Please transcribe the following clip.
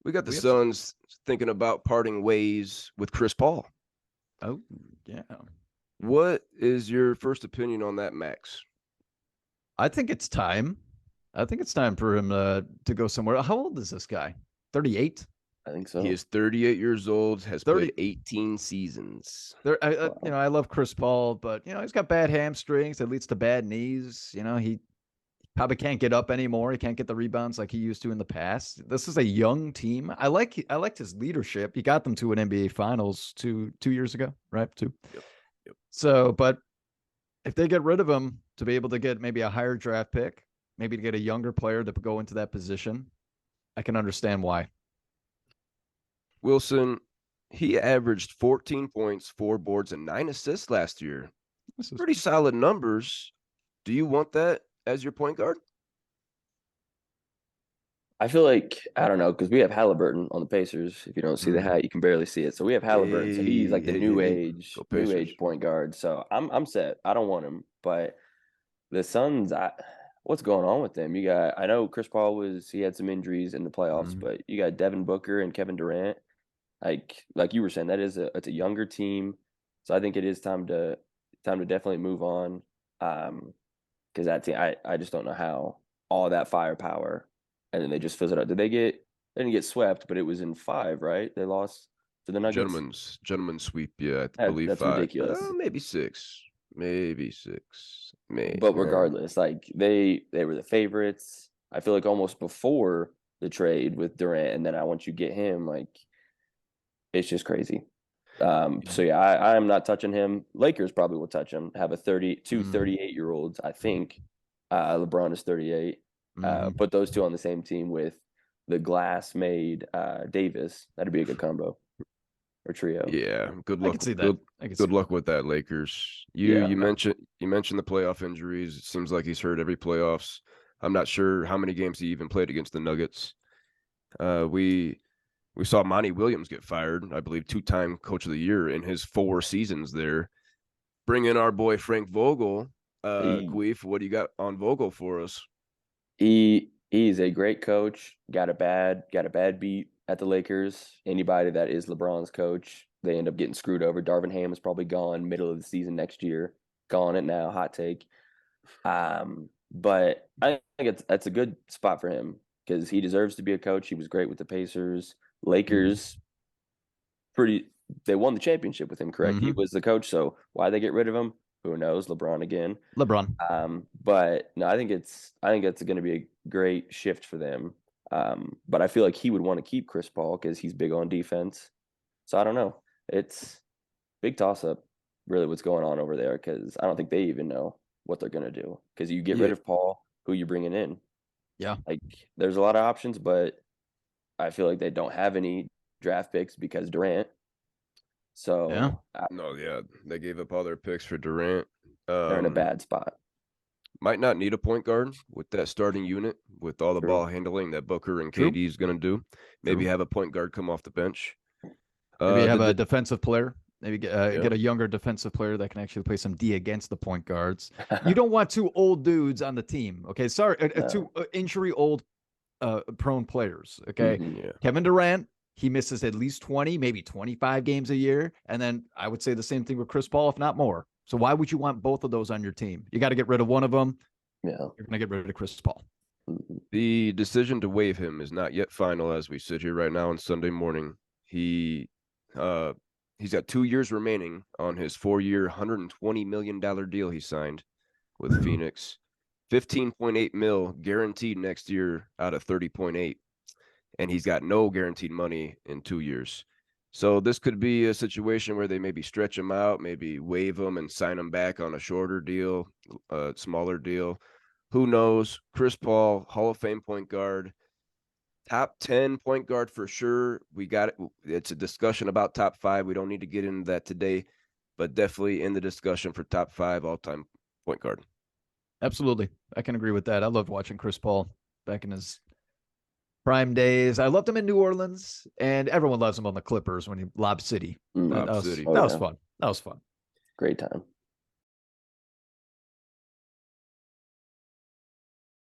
We got the We have some. Suns thinking about parting ways with Chris Paul. Oh, yeah. What is your first opinion on that, Max? I think it's time. I think it's time for him to go somewhere. How old is this guy? 38? I think He so. is 38 years old, has 30. played 18 seasons. There, Wow. I love Chris Paul, but he's got bad hamstrings. That leads to bad knees. He probably can't get up anymore. He can't get the rebounds like he used to in the past. This is a young team. I liked his leadership. He got them to an NBA Finals two years ago, right? Two. Yep. Yep. So, but if they get rid of him to be able to get maybe a higher draft pick, maybe to get a younger player to go into that position, I can understand why. Wilson, he averaged 14 points, 4 boards, and 9 assists last year. This is Pretty solid numbers. Do you want that as your point guard? I feel like I don't know because we have Halliburton on the Pacers. If you don't see the hat, you can barely see it. So we have Halliburton. So he's like the new Hey. age, Go new Pacers. age point guard. So I'm set. I don't want him. But the Suns, what's going on with them? I know Chris Paul he had some injuries in the playoffs, Mhm. but you got Devin Booker and Kevin Durant. Like you were saying, it's a younger team. So I think it is time to definitely move on. Because that team, I just don't know how all that firepower, and then they just fizzled out. They didn't get swept, but it was in five, right? They lost to the Nuggets. Gentleman's sweep. Yeah, I believe That's 5. ridiculous. Maybe 6. Maybe 6. Maybe. But regardless, like they were the favorites. I feel like almost before the trade with Durant, and then once you get him, like it's just crazy. Yeah. So yeah, I'm not touching him. Lakers probably will touch him. Have a Mhm. 38-year-olds, I think. LeBron is 38. Mhm. Put those two on the same team with the glass made Davis. That'd be a good combo or trio. Yeah, good I luck. can see that. Good I can see good that. luck with that, Lakers. You Yeah. you mentioned the playoff injuries. It seems like he's hurt every playoffs. I'm not sure how many games he even played against the Nuggets. We saw Monty Williams get fired. I believe 2-time Coach of the Year in his 4 seasons there. Bring in our boy Frank Vogel. He Queef, what do you got on Vogel for us? he's a great coach. Got a bad beat at the Lakers. Anybody that is LeBron's coach, they end up getting screwed over. Darvin Ham is probably gone middle of the season next year. Gone it now, hot take. But I think that's a good spot for him because he deserves to be a coach. He was great with the Pacers. Mhm. Lakers, pretty they won the championship with him, correct? He Mhm. was the coach, so why they get rid of him? Who knows? LeBron again. LeBron. But no, I think it's going to be a great shift for them. But I feel like he would want to keep Chris Paul because he's big on defense. So I don't know. It's big toss up, really, what's going on over there because I don't think they even know what they're going to do. Because you get rid Yeah, of Paul, who you bringing in? Yeah. Like, there's a lot of options, but I feel like they don't have any draft picks because Durant. Yeah. So no, yeah, they gave up all their picks for Durant. they're in a Um, bad spot. might not need a point guard with that starting unit with all the True. ball handling that Booker and True. KD is going to do. Maybe True. have a point guard come off the bench. Maybe Uh, have a the defensive player. Maybe yeah, get a younger defensive player that can actually play some D against the point guards. You don't want two old dudes on the team. Okay, sorry, two No. injury old prone players. Okay, Hmm. yeah. Kevin Durant, he misses at least 20, maybe 25 games a year, and then I would say the same thing with Chris Paul, if not more. So why would you want both of those on your team? You got to get rid of one of them. Yeah. You're going to get rid of Chris Paul. Mhm. The decision to waive him is not yet final as we sit here right now on Sunday morning. Uh, he's got 2 years remaining on his 4-year, $120 million deal he signed with Phoenix. 15.8 mil guaranteed next year out of 30.8, and he's got no guaranteed money in 2 years. So this could be a situation where they maybe stretch him out, maybe waive him and sign him back on a shorter deal, a smaller deal. Who knows? Chris Paul, Hall of Fame point guard, top 10 point guard for sure. We got it. It's a discussion about top 5. We don't need to get into that today, but definitely in the discussion for top 5 all-time point guard. Absolutely. I can agree with that. I loved watching Chris Paul back in his prime days. I loved him in New Orleans, and everyone loves him on the Clippers when he Lob City. That Mhm. Lob was City. Oh that was yeah, fun. That was fun. great time.